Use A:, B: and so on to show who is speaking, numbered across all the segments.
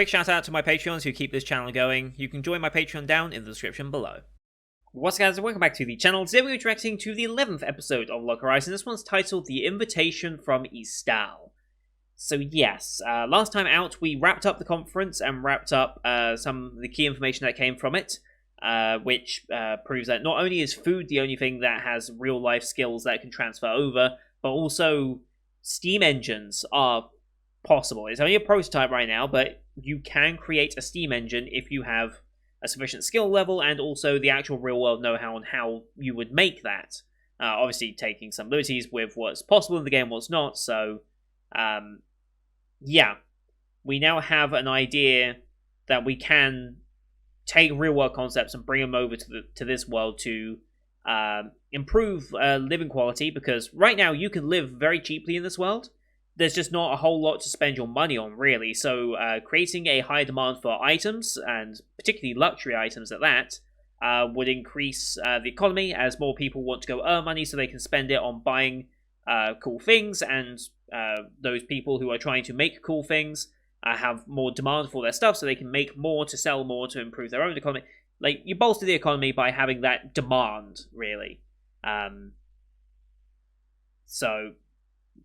A: Quick shout out to my Patreons who keep this channel going. You can join my Patreon down in the description below. What's up, guys, and welcome back to the channel. Today we're reacting to the 11th episode of Log Horizon. This one's titled The Invitation from Ystal. So yes, last time out we wrapped up the conference and wrapped up some of the key information that came from it, which proves that not only is food the only thing that has real life skills that can transfer over, but also steam engines are possible. It's only a prototype right now, but you can create a steam engine if you have a sufficient skill level and also the actual real-world know-how on how you would make that. Obviously, taking some liberties with what's possible in the game and what's not, so yeah. We now have an idea that we can take real-world concepts and bring them over to this world to improve living quality, because right now you can live very cheaply in this world. There's just not a whole lot to spend your money on, really. So creating a high demand for items, and particularly luxury items at that, would increase the economy as more people want to go earn money so they can spend it on buying cool things, and those people who are trying to make cool things have more demand for their stuff so they can make more to sell more to improve their own economy. Like, you bolster the economy by having that demand, really. So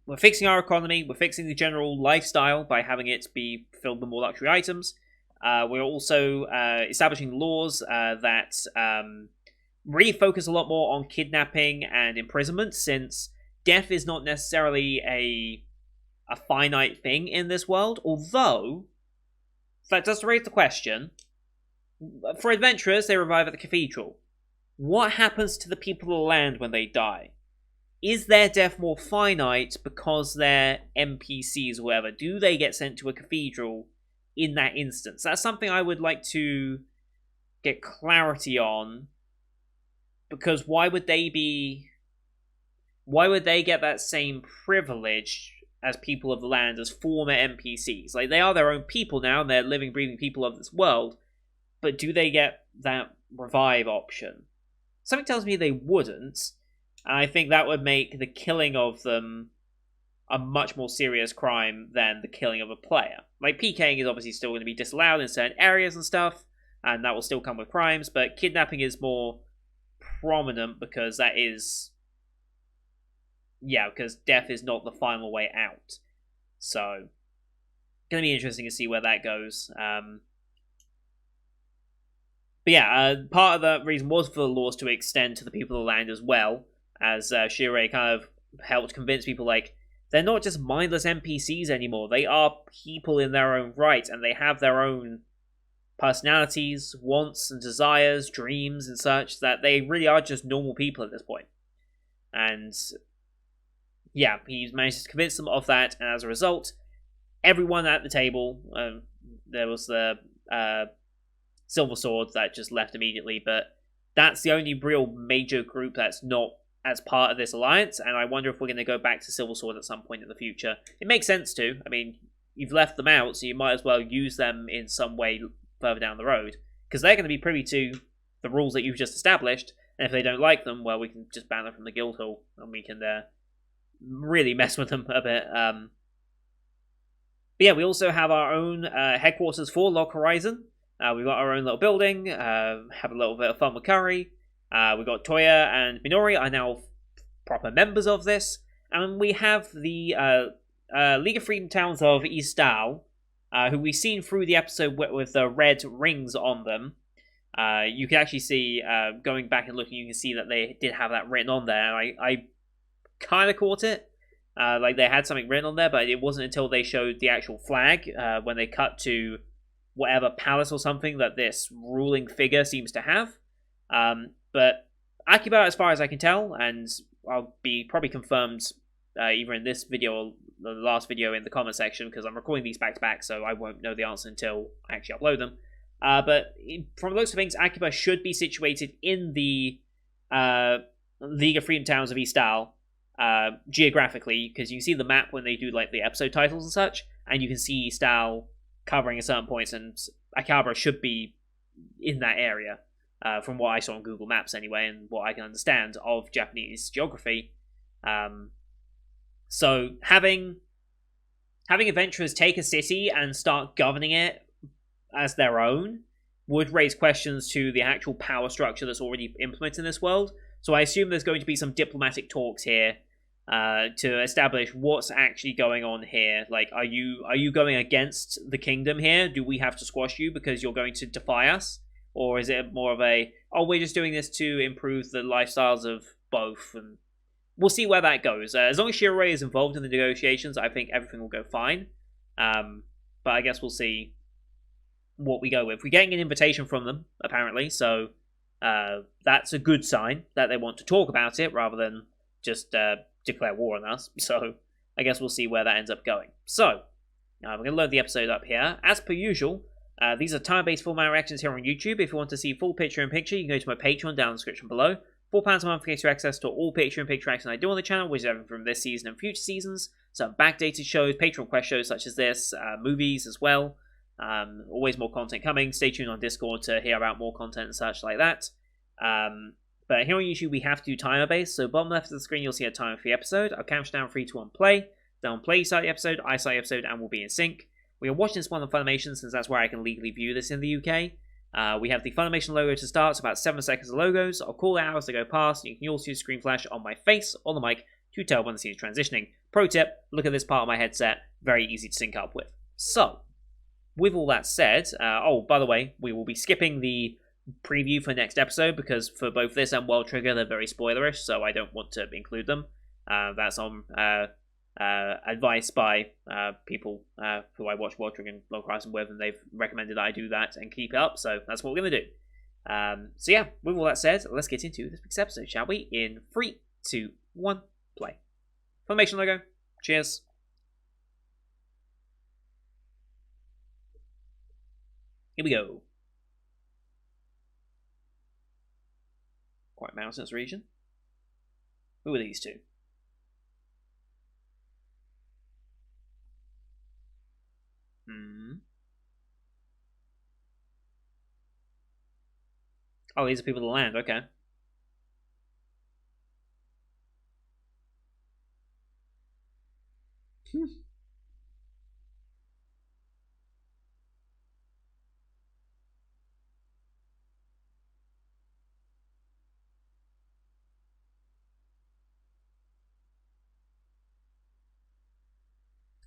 A: we're fixing our economy, we're fixing the general lifestyle by having it be filled with more luxury items. We're also establishing laws that really focus a lot more on kidnapping and imprisonment, since death is not necessarily a finite thing in this world, although that does raise the question. For adventurers, they revive at the cathedral. What happens to the people of the land when they die? Is their death more finite because they're NPCs or whatever? Do they get sent to a cathedral in that instance? That's something I would like to get clarity on, because why would they get that same privilege as people of the land as former NPCs? Like, they are their own people now, and they're living, breathing people of this world, but do they get that revive option? Something tells me they wouldn't. And I think that would make the killing of them a much more serious crime than the killing of a player. Like, PKing is obviously still going to be disallowed in certain areas and stuff, and that will still come with crimes, but kidnapping is more prominent because that is... yeah, because death is not the final way out. So, going to be interesting to see where that goes. But yeah, part of the reason was for the laws to extend to the people of the land as well, as Shirei kind of helped convince people, like, they're not just mindless NPCs anymore. They are people in their own right, and they have their own personalities, wants and desires, dreams and such, that they really are just normal people at this point. And yeah, he's managed to convince them of that, and as a result, everyone at the table, there was the Silver Sword that just left immediately, but that's the only real major group that's not as part of this alliance, and I wonder if we're going to go back to Silver Sword at some point in the future. It makes sense to. I mean, you've left them out, so you might as well use them in some way further down the road, because they're going to be privy to the rules that you've just established, and if they don't like them, well, we can just ban them from the guild hall, and we can really mess with them a bit. But yeah, we also have our own headquarters for Log Horizon. We've got our own little building, have a little bit of fun with Curry. We've got Toya and Minori are now proper members of this. And we have the League of Freedom Towns of Ystal, who we've seen through the episode with the red rings on them. You can actually see, going back and looking, you can see that they did have that written on there. I kind of caught it. Like, they had something written on there, but it wasn't until they showed the actual flag, when they cut to whatever palace or something that this ruling figure seems to have. But Akiba, as far as I can tell, and I'll be probably confirmed either in this video or the last video in the comment section, because I'm recording these back to back, so I won't know the answer until I actually upload them. But from the looks of things, Akiba should be situated in the League of Freedom Towns of Ystal, geographically, because you can see the map when they do like the episode titles and such, and you can see Ystal covering at certain points, and Akiba should be in that area. From what I saw on Google Maps anyway, and what I can understand of Japanese geography. So having adventurers take a city and start governing it as their own would raise questions to the actual power structure that's already implemented in this world. So I assume there's going to be some diplomatic talks here to establish what's actually going on here. Like, are you going against the kingdom here? Do we have to squash you because you're going to defy us? Or is it more of a, oh, we're just doing this to improve the lifestyles of both? And we'll see where that goes. As long as Shiroi is involved in the negotiations, I think everything will go fine. But I guess we'll see what we go with. We're getting an invitation from them, apparently, so that's a good sign that they want to talk about it rather than just declare war on us. So I guess we'll see where that ends up going. So we're going to load the episode up here. As per usual, these are time-based format reactions here on YouTube. If you want to see full picture-in-picture, you can go to my Patreon down in the description below. £4 a month gets you access to all picture-in-picture action I do on the channel, which is everything from this season and future seasons. Some backdated shows, Patreon quest shows such as this, movies as well. Always more content coming. Stay tuned on Discord to hear about more content and such like that. But here on YouTube, we have to do timer-based. So bottom left of the screen, you'll see a timer for the episode. I'll count down 3, 2, 1, play. Then play, start the episode, I start the episode, and we'll be in sync. We are watching this one on Funimation since that's where I can legally view this in the UK. We have the Funimation logo to start, so about 7 seconds of logos. I'll call it out as they go past. You can also use screen flash on my face or the mic to tell when the scene is transitioning. Pro tip, look at this part of my headset. Very easy to sync up with. So, with all that said, oh, by the way, we will be skipping the preview for next episode because for both this and World Trigger, they're very spoilerish, so I don't want to include them. That's on advice by people who I watch World Trigger and Log Horizon with, and they've recommended that I do that and keep it up, so that's what we're going to do. So yeah, with all that said, let's get into this week's episode, shall we? In 3, 2, 1, play. Funimation logo. Cheers. Here we go. Quite mountainous region. Who are these two? Oh, these are people of the land, okay.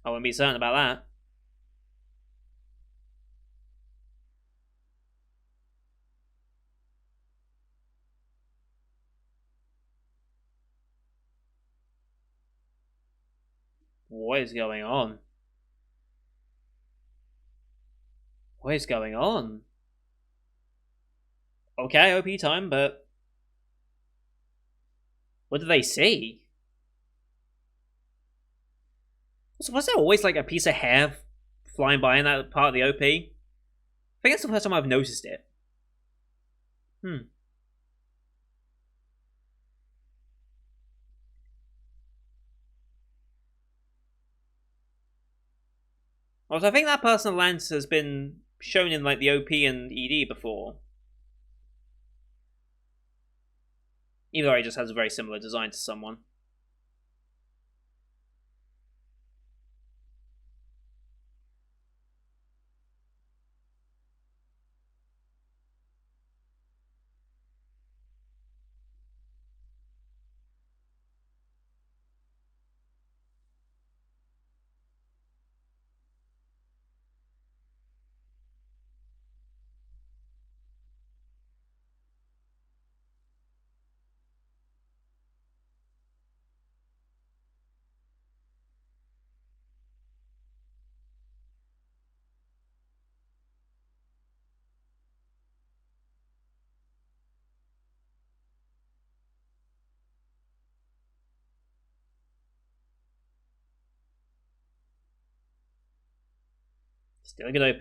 A: I wouldn't be certain about that. What is going on? What is going on? Okay, OP time, but what do they see? So was there always like a piece of hair flying by in that part of the OP? I think that's the first time I've noticed it. Also, I think that person Lance has been shown in like the OP and ED before. Even though he just has a very similar design to someone. Still a good OP.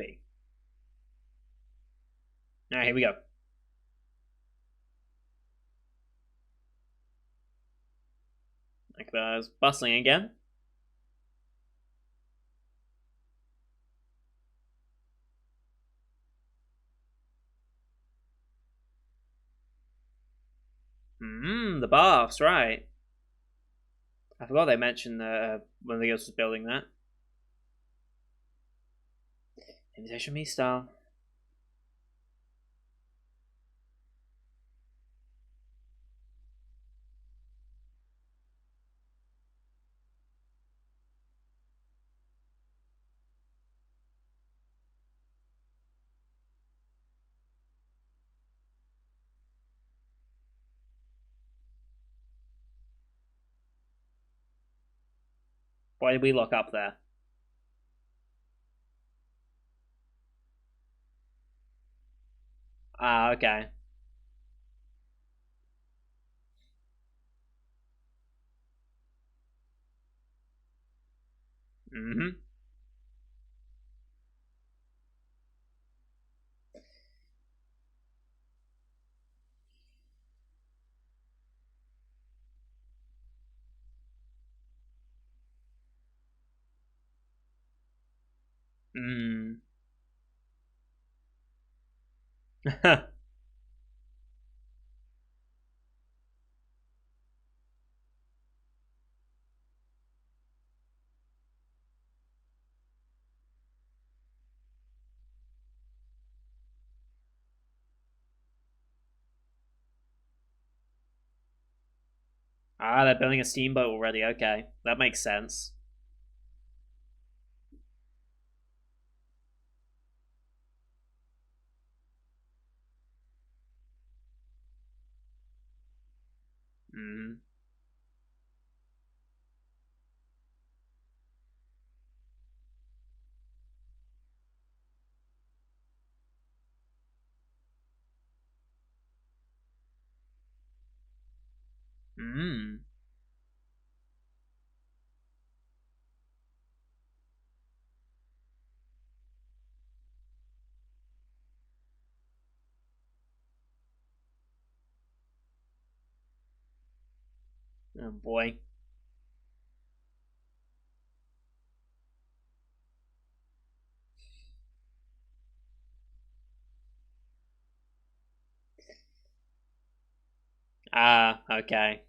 A: Alright, here we go. Akbar's bustling again. The baths, right. I forgot they mentioned when the girls was building that. Invitation me style. Why did we lock up there? Ah, okay. Mm-hmm. Mm. Ah, they're building a steamboat already. Okay, that makes sense. Mm. Mm. Oh boy. Ah, okay.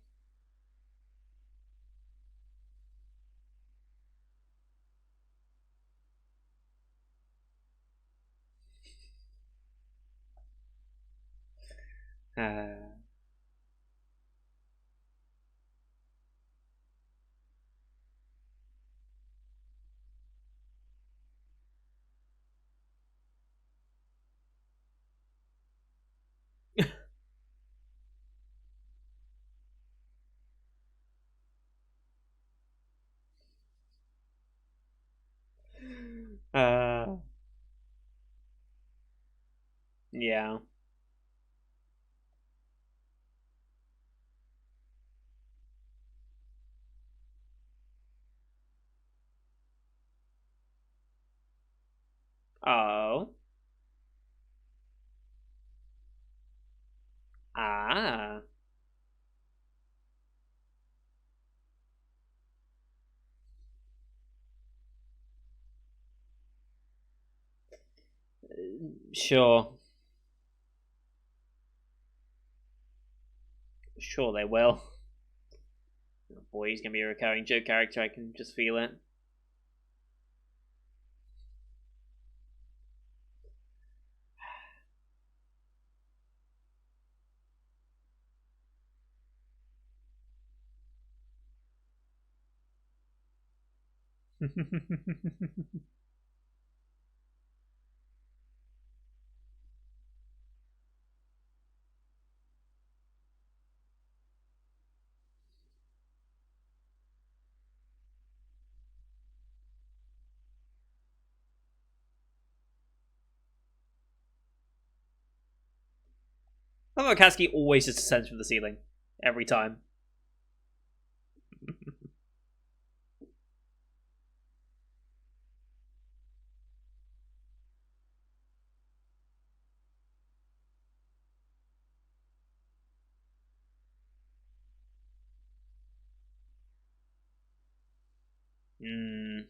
A: Uh, yeah. Oh. Ah. Sure. Sure they will. Oh boy, he's gonna be a recurring joke character. I can just feel it. I thought Kasky always just descends from the ceiling. Every time. Mm. I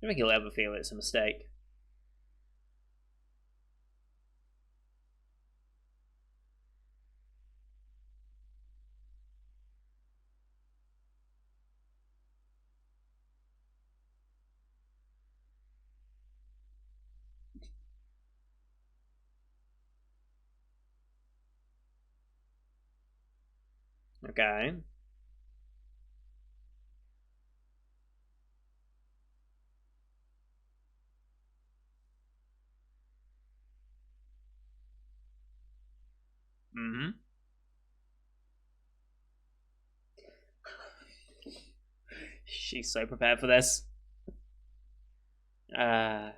A: don't think he'll ever feel it's a mistake. Okay. Mm-hmm. She's so prepared for this. Uh.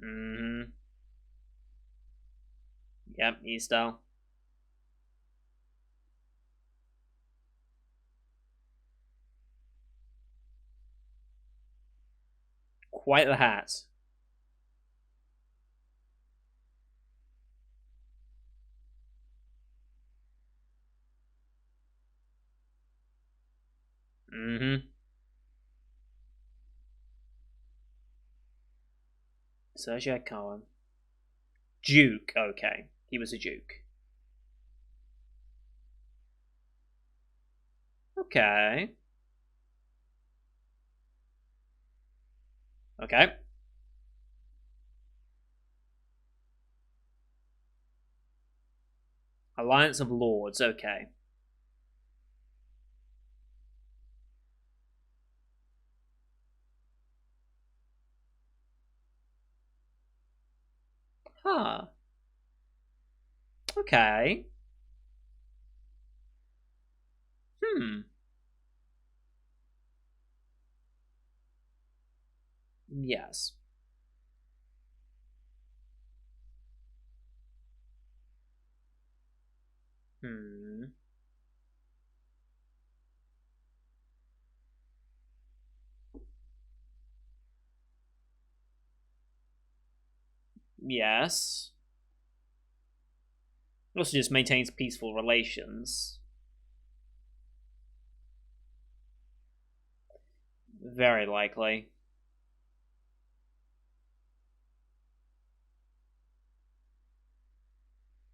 A: Mm-hmm. Yep, E-style. Quite the hat. Mm-hmm. Sergio Cohen. Duke. Okay, he was a duke. Okay. Okay. Alliance of Lords. Okay. Huh. Okay. Hmm. Yes. Hmm. Yes. Also, just maintains peaceful relations. Very likely.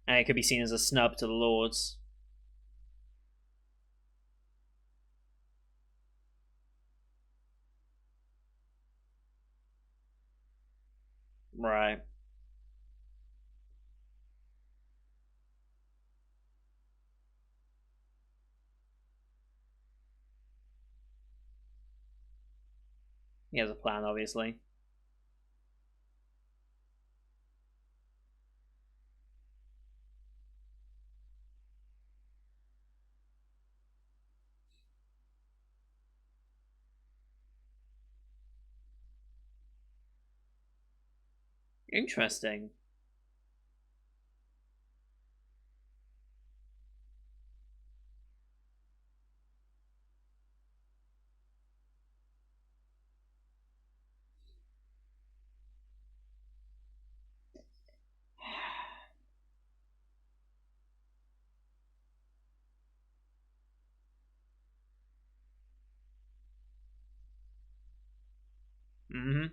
A: And it could be seen as a snub to the Lords. Right. He has a plan, obviously. Interesting. Mm-hmm.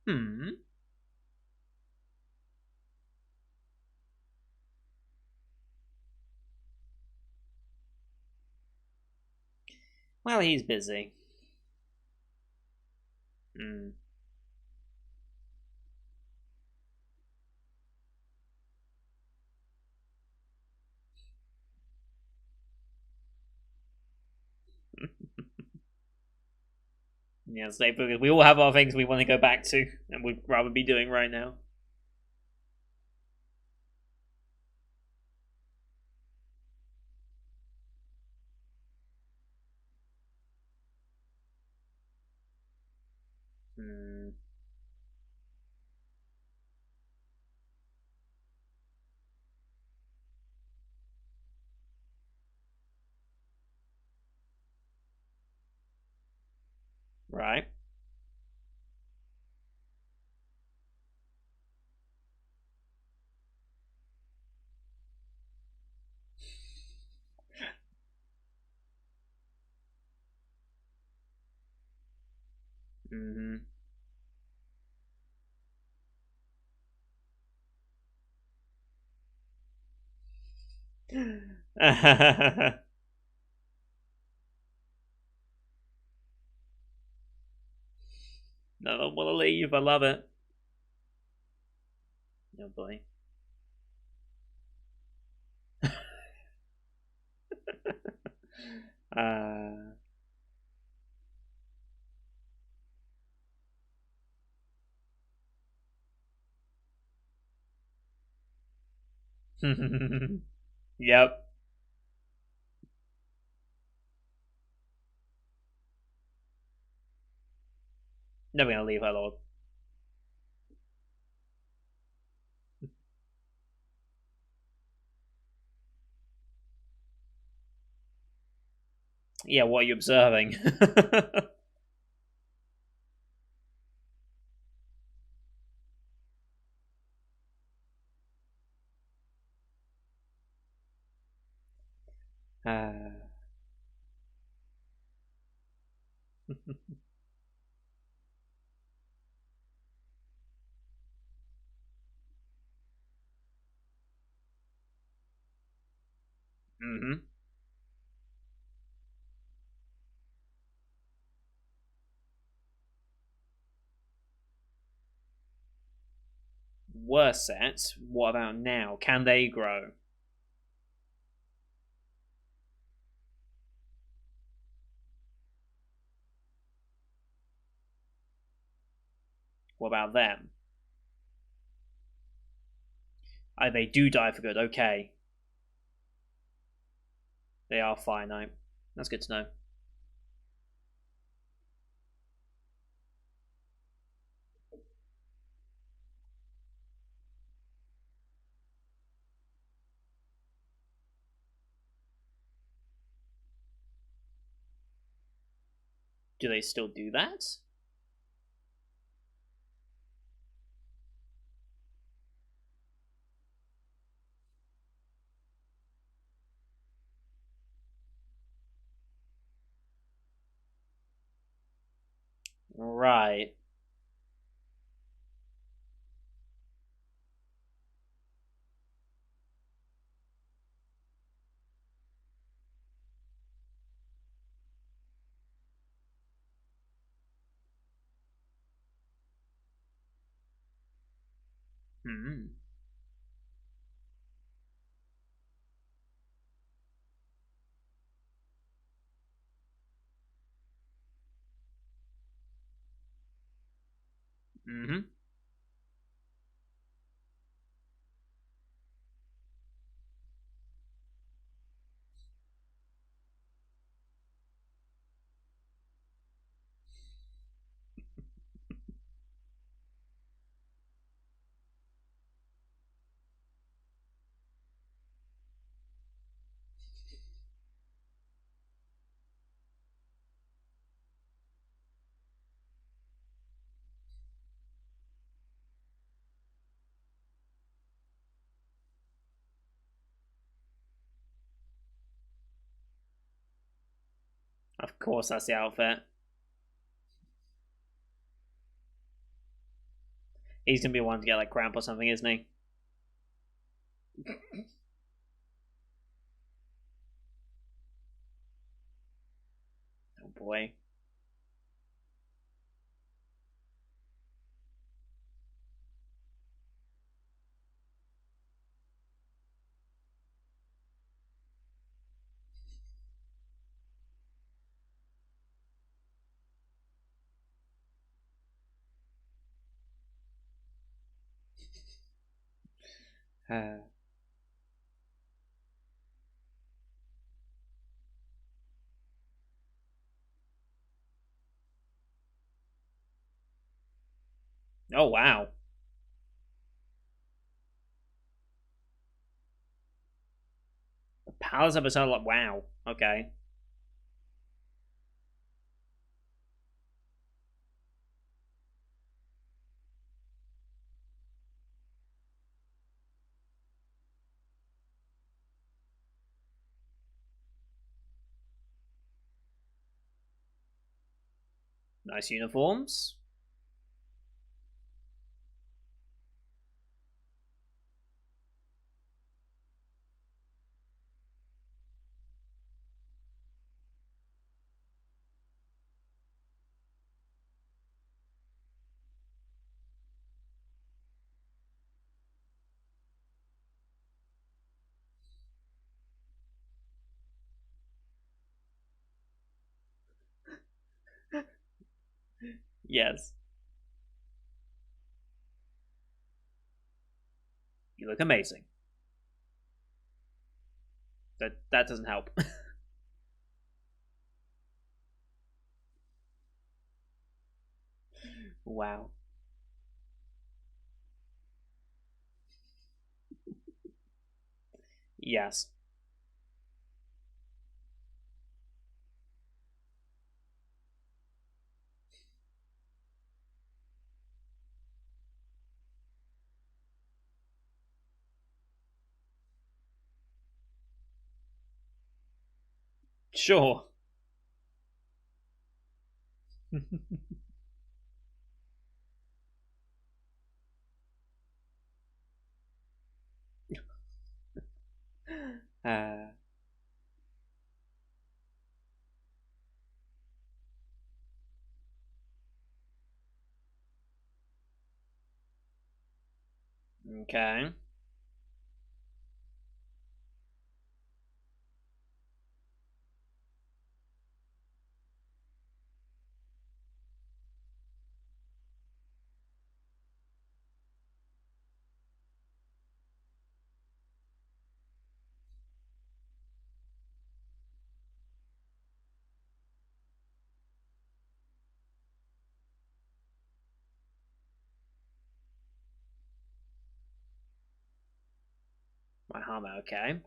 A: Hmm. Well, he's busy. Hmm. Yeah, stay focused. We all have our things we want to go back to, and we'd rather be doing right now. Hmm. Right. Mm-hmm. I don't want to leave. I love it. Oh boy. Uh... Yep. Never gonna leave her, Lord. Yeah, what are you observing? uh... hmm. Worse sets. What about now? Can they grow? What about them? Oh, they do die for good. Okay, they are finite. That's good to know. Do they still do that? Right. Hmm. Hmm. Of course, that's the outfit. He's gonna be one to get like cramp or something, isn't he? Oh boy. Oh wow. The Palace episode, like wow. Okay. Nice uniforms. Yes. You look amazing. That doesn't help. Wow. Yes. Sure. uh, okay. My hammer, okay.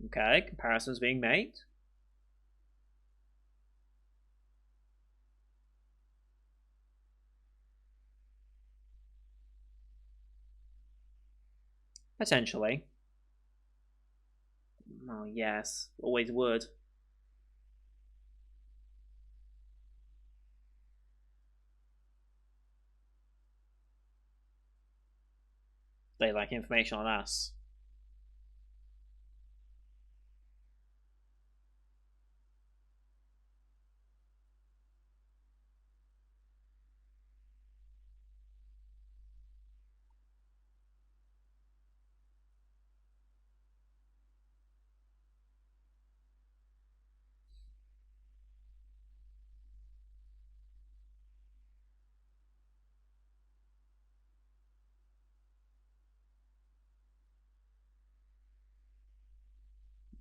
A: Okay, comparisons being made. Potentially. Oh, yes. Always would. They like information on us.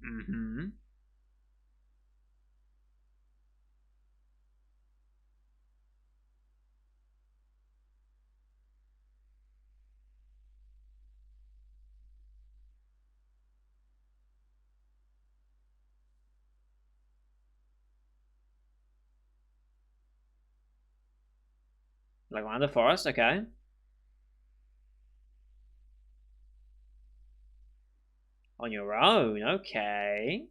A: Mm-hmm. Like around the forest, okay. On your own, okay.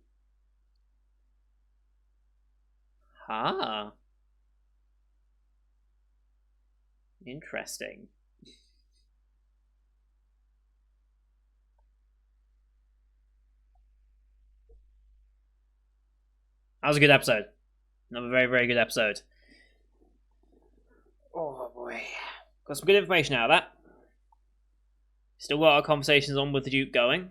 A: Ah, interesting. That was a good episode. Another very, very good episode. Oh boy. Got some good information out of that. Still got our conversations on with the Duke going.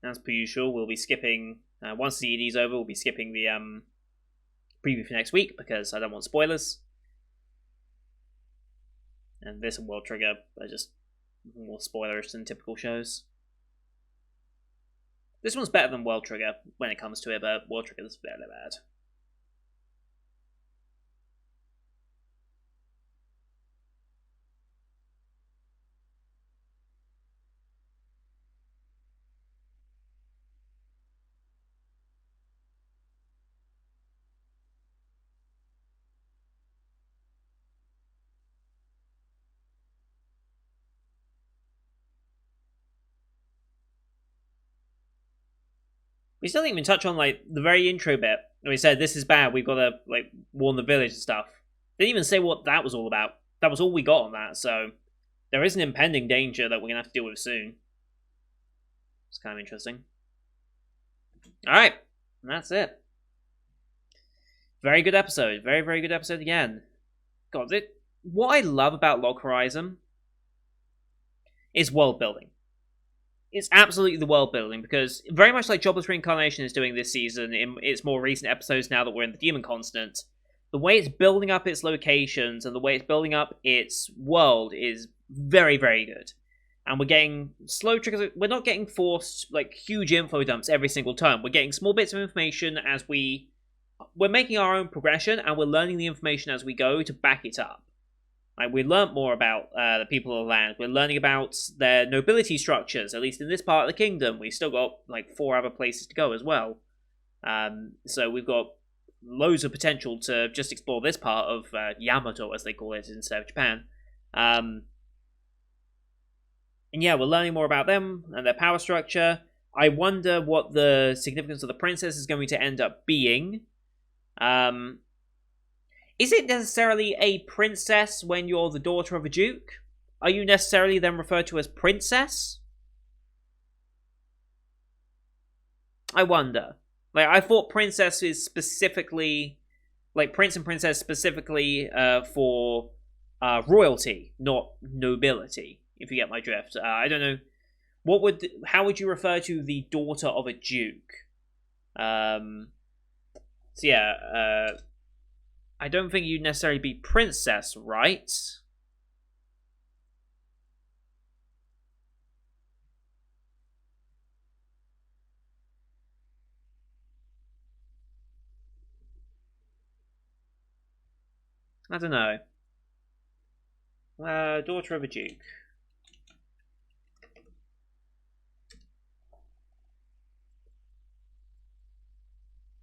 A: As per usual, we'll be skipping once the ED's over. We'll be skipping the preview for next week because I don't want spoilers. And this and World Trigger are just more spoilerish than typical shows. This one's better than World Trigger when it comes to it, but World Trigger is very bad. We still didn't even touch on like the very intro bit And he said, "This is bad. We've got to like warn the village and stuff." Didn't even say what that was all about. That was all we got on that. So there is an impending danger that we're gonna have to deal with soon. It's kind of interesting. All right, and that's it. Very good episode. Very, very good episode again. God, what I love about Log Horizon is world building. It's absolutely the world building, because very much like Jobless Reincarnation is doing this season in its more recent episodes now that we're in the Demon Continent, the way it's building up its locations and the way it's building up its world is very, very good. And we're getting slow triggers. We're not getting forced, like, huge info dumps every single turn. We're getting small bits of information as we're making our own progression, and we're learning the information as we go to back it up. Like, we learnt more about the people of the land. We're learning about their nobility structures, at least in this part of the kingdom. We've still got, like, 4 other places to go as well. So we've got loads of potential to just explore this part of Yamato, as they call it, instead of Japan. And yeah, we're learning more about them and their power structure. I wonder what the significance of the princess is going to end up being. Is it necessarily a princess when you're the daughter of a duke? Are you necessarily then referred to as princess? I wonder. Like, I thought princess is specifically, like, prince and princess specifically for royalty, not nobility, if you get my drift. I don't know. How would you refer to the daughter of a duke? So yeah, I don't think you'd necessarily be princess, right? I don't know. Daughter of a duke.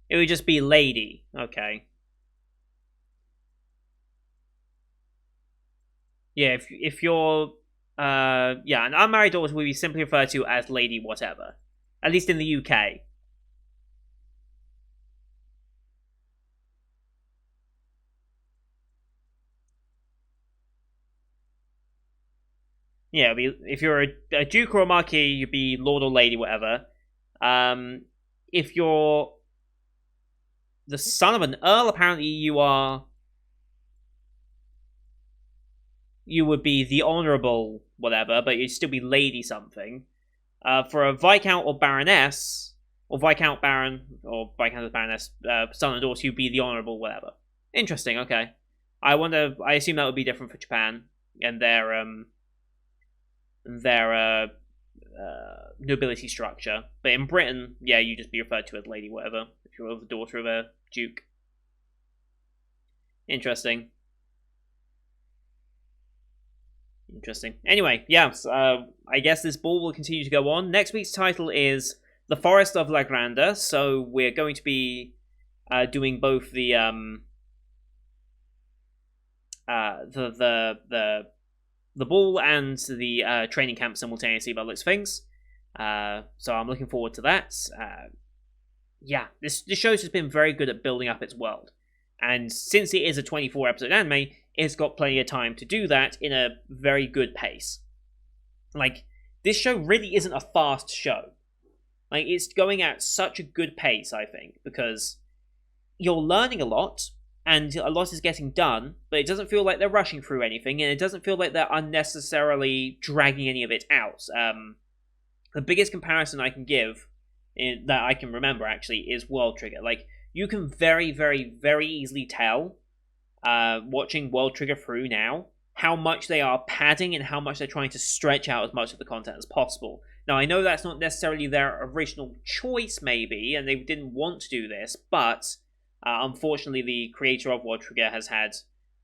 A: It would just be lady. Okay. Yeah, if you're an unmarried daughter would be simply referred to as lady whatever. At least in the UK. Yeah, if you're a duke or a marquis, you'd be lord or lady, whatever. If you're the son of an earl, apparently you would be the honourable whatever, but you'd still be lady something. For a viscount or baroness, or viscount baron, or viscount baroness, son and daughter, you'd be the honourable whatever. Interesting. Okay. I assume that would be different for Japan and their nobility structure. But in Britain, yeah, you just be referred to as lady whatever if you're the daughter of a duke. Interesting. Anyway, yeah, I guess this ball will continue to go on. Next week's title is The Forest of La Granda, so we're going to be doing both the ball and the training camp simultaneously by looks things. So I'm looking forward to that. Yeah, this show's just been very good at building up its world. And since it is a 24 episode anime, it's got plenty of time to do that in a very good pace. Like, this show really isn't a fast show. Like, it's going at such a good pace, I think, because you're learning a lot, and a lot is getting done, but it doesn't feel like they're rushing through anything, and it doesn't feel like they're unnecessarily dragging any of it out. The biggest comparison I can give, that I can remember, actually, is World Trigger. Like, you can very, very, very easily tell, watching World Trigger through now, how much they are padding and how much they're trying to stretch out as much of the content as possible. Now, I know that's not necessarily their original choice, maybe, and they didn't want to do this, but unfortunately, the creator of World Trigger has had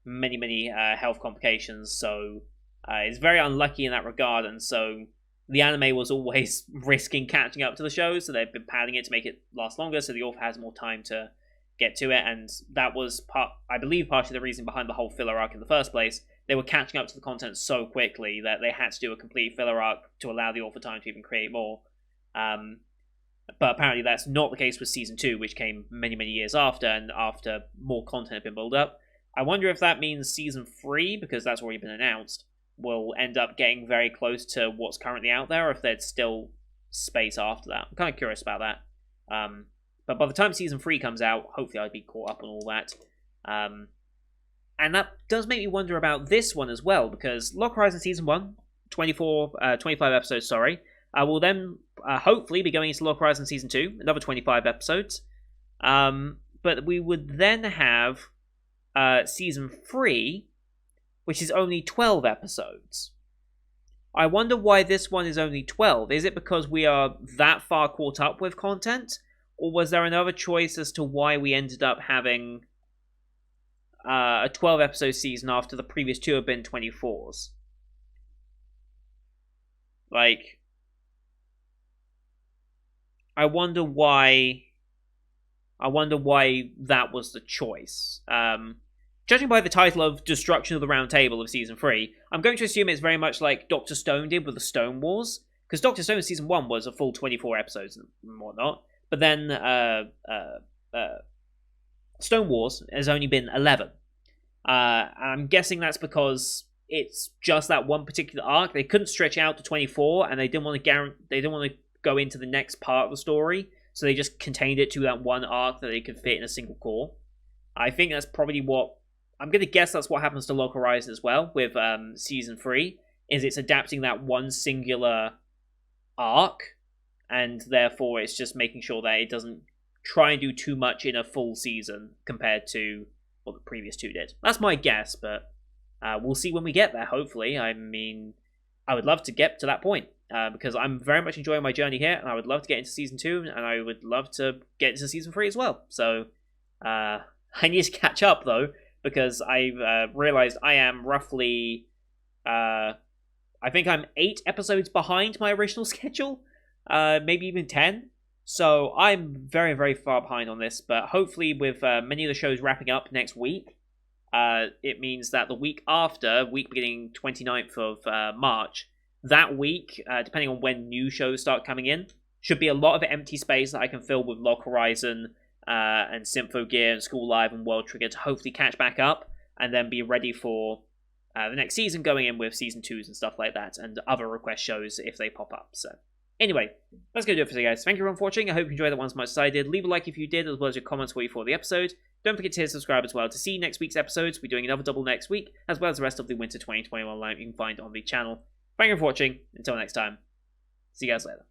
A: many, many health complications, so it's very unlucky in that regard, and so the anime was always risking catching up to the show, so they've been padding it to make it last longer, so the author has more time to get to it, and that was, I believe, partially the reason behind the whole filler arc in the first place. They were catching up to the content so quickly that they had to do a complete filler arc to allow the author time to even create more. But apparently that's not the case with Season 2, which came many, many years after, and after more content had been built up. I wonder if that means Season 3, because that's already been announced, will end up getting very close to what's currently out there, or if there's still space after that. I'm kind of curious about that. But by the time Season 3 comes out, hopefully I'll be caught up on all that. And that does make me wonder about this one as well, because Lock Horizon Season 1, 25 episodes, sorry, will then hopefully be going into Lock Horizon Season 2, another 25 episodes. But we would then have Season 3, which is only 12 episodes. I wonder why this one is only 12. Is it because we are that far caught up with content? Or was there another choice as to why we ended up having a 12-episode season after the previous two have been 24s? Like, I wonder why that was the choice. Judging by the title of Destruction of the Round Table of Season 3, I'm going to assume it's very much like Dr. Stone did with the Stone Wars, because Dr. Stone Season 1 was a full 24 episodes and whatnot, but then Stone Wars has only been 11. I'm guessing that's because it's just that one particular arc. They couldn't stretch out to 24, and they didn't want to go into the next part of the story, so they just contained it to that one arc that they could fit in a single core. I think that's probably what... I'm going to guess that's what happens to Lock Horizon as well with Season 3, is it's adapting that one singular arc, and therefore it's just making sure that it doesn't try and do too much in a full season compared to what the previous two did. That's my guess, but we'll see when we get there, hopefully. I mean, I would love to get to that point, because I'm very much enjoying my journey here, and I would love to get into Season 2, and I would love to get into Season 3 as well. So, I need to catch up, though, because I've realized I am roughly... I think I'm 8 episodes behind my original schedule, maybe even 10. So I'm very, very far behind on this, but hopefully with many of the shows wrapping up next week, it means that the week after, week beginning 29th of March, that week, depending on when new shows start coming in, should be a lot of empty space that I can fill with Lock Horizon and Symphogear and School Live and World Trigger to hopefully catch back up and then be ready for the next season, going in with Season 2s and stuff like that, and other request shows if they pop up. So anyway, that's going to do it for today, guys. Thank you everyone for watching. I hope you enjoyed that one as much as I did. Leave a like if you did, as well as your comments for you for the episode. Don't forget to hit subscribe as well to see next week's episodes. We're doing another double next week, as well as the rest of the Winter 2021 lineup you can find on the channel. Thank you for watching. Until next time, see you guys later.